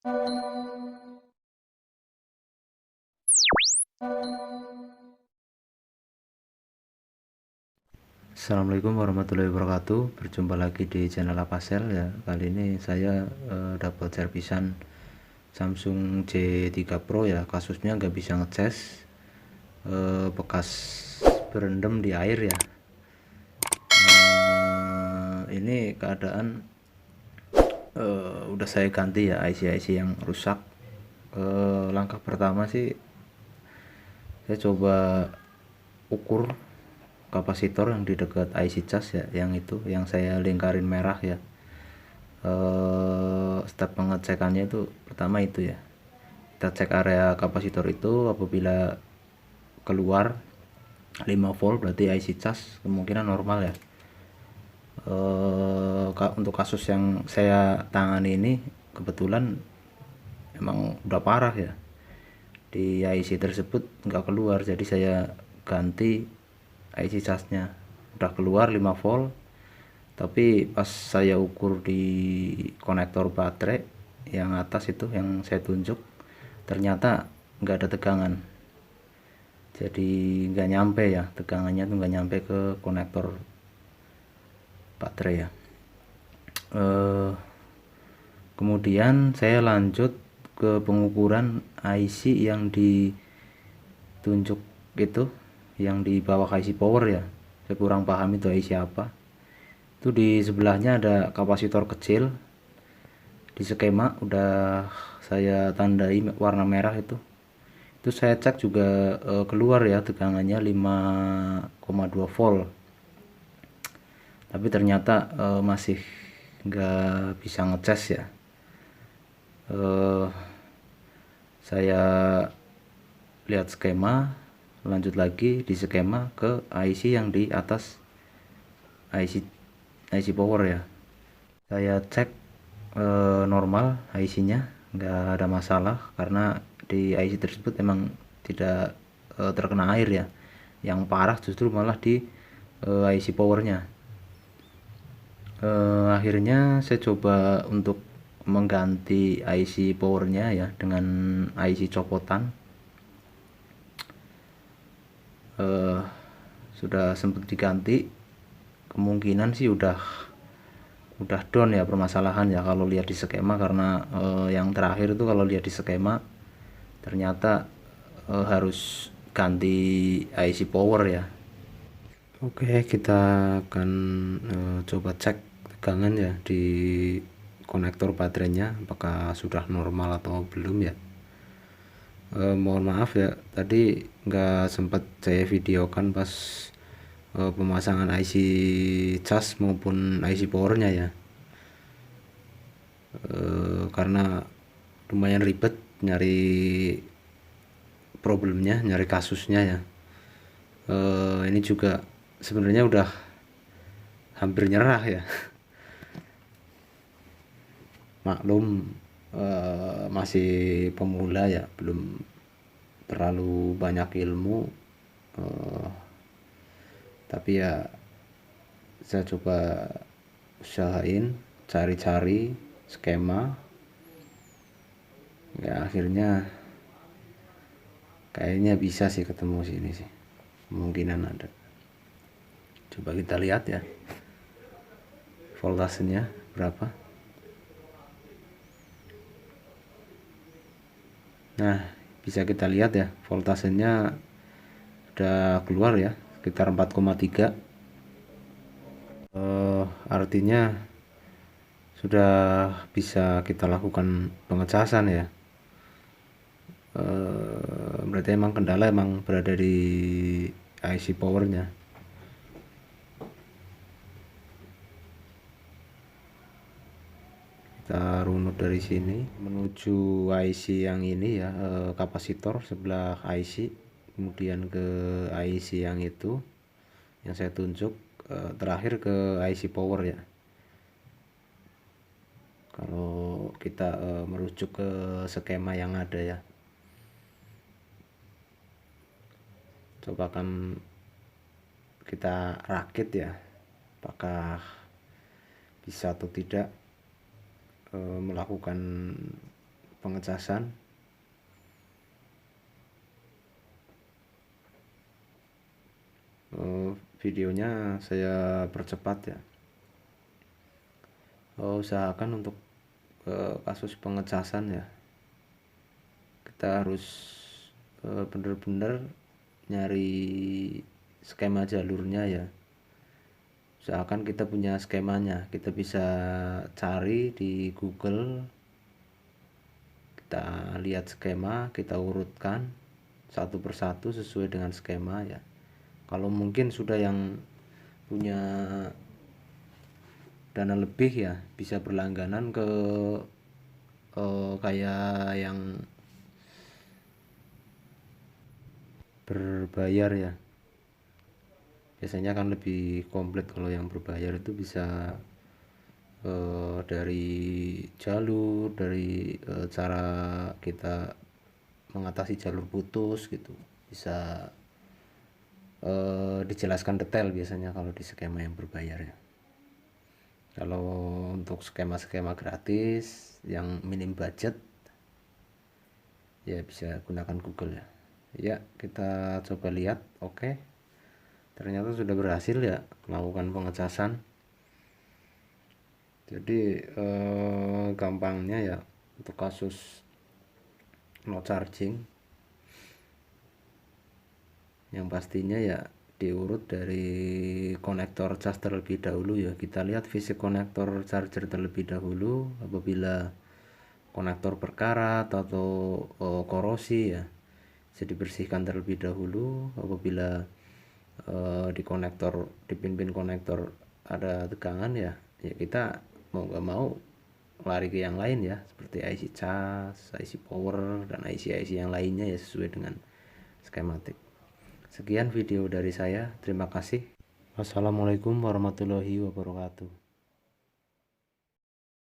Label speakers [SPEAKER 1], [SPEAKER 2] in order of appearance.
[SPEAKER 1] Assalamualaikum warahmatullahi wabarakatuh. Berjumpa lagi di channel Apasel ya. Kali ini saya dapat servisan Samsung J3 Pro ya. Kasusnya nggak bisa ngecas, bekas berendam di air ya. Ini keadaan udah saya ganti ya IC-IC yang rusak. Langkah pertama sih saya coba ukur kapasitor yang di dekat IC cas ya, yang itu yang saya lingkarin merah ya. Step pengecekannya itu pertama itu ya, kita cek area kapasitor itu. Apabila keluar 5 volt berarti IC cas kemungkinan normal ya. Untuk kasus yang saya tangani ini kebetulan emang udah parah ya, di IC tersebut nggak keluar, jadi saya ganti IC casnya. Udah keluar 5 volt, tapi pas saya ukur di konektor baterai yang atas itu yang saya tunjuk, ternyata nggak ada tegangan. Jadi nggak nyampe ya, tegangannya tuh nggak nyampe ke konektor baterai ya. Kemudian saya lanjut ke pengukuran IC yang ditunjuk itu, yang di bawah IC power ya. Saya kurang paham itu IC apa. Itu di sebelahnya ada kapasitor kecil. Di skema udah saya tandai warna merah itu. Itu saya cek juga keluar ya tegangannya 5,2 volt. Tapi ternyata masih nggak bisa ngecas ya. Saya lihat skema, lanjut lagi di skema ke IC yang di atas IC power ya. Saya cek normal IC-nya, nggak ada masalah karena di IC tersebut emang tidak terkena air ya. Yang parah justru malah di IC powernya. Akhirnya saya coba untuk mengganti IC powernya ya dengan IC copotan. Sudah sempat diganti, kemungkinan sih udah down ya permasalahan ya kalau lihat di skema, karena yang terakhir itu kalau lihat di skema ternyata harus ganti IC power ya. Oke, kita akan coba cek tegangan ya di konektor baterainya apakah sudah normal atau belum ya. Mohon maaf ya, tadi nggak sempat saya videokan pas pemasangan IC cas maupun IC powernya ya. Karena lumayan ribet nyari problemnya, nyari kasusnya ya. Ini juga sebenarnya udah hampir nyerah ya. Maklum masih pemula ya, belum terlalu banyak ilmu, tapi ya saya coba usahain cari-cari skema ya, akhirnya kayaknya bisa sih ketemu sini sih, kemungkinan ada. Coba kita lihat ya voltasenya berapa. Nah, bisa kita lihat ya voltasenya udah keluar ya sekitar 4,3. Artinya sudah bisa kita lakukan pengecasan ya. Berarti emang kendala emang berada di IC powernya. Kita runut dari sini menuju IC yang ini ya, kapasitor sebelah IC, kemudian ke IC yang itu yang saya tunjuk, terakhir ke IC power ya. Kalau kita merujuk ke skema yang ada ya, coba kan kita rakit ya, apakah bisa atau tidak melakukan pengecasan. Videonya saya percepat ya. Usahakan untuk kasus pengecasan ya, kita harus bener-bener nyari skema jalurnya ya. Usahakan kita punya skemanya, kita bisa cari di Google, kita lihat skema, kita urutkan satu persatu sesuai dengan skema ya. Kalau mungkin sudah yang punya dana lebih ya, bisa berlangganan ke kayak yang berbayar ya. Biasanya kan lebih komplit kalau yang berbayar, itu bisa dari jalur, dari cara kita mengatasi jalur putus gitu, bisa dijelaskan detail biasanya kalau di skema yang berbayar ya. Kalau untuk skema-skema gratis yang minim budget ya bisa gunakan Google ya. Ya, kita coba lihat. Oke, ternyata sudah berhasil ya melakukan pengecasan. Jadi gampangnya ya untuk kasus no charging, yang pastinya ya diurut dari konektor cas terlebih dahulu ya. Kita lihat fisik konektor charger terlebih dahulu. Apabila konektor berkarat atau korosi ya, bisa dibersihkan terlebih dahulu. Apabila di konektor, di pin-pin konektor ada tegangan ya, ya kita mau nggak mau lari ke yang lain ya, seperti IC cas, IC power, dan IC-IC yang lainnya ya, sesuai dengan skematik. Sekian video dari saya, terima kasih. Wassalamualaikum warahmatullahi wabarakatuh.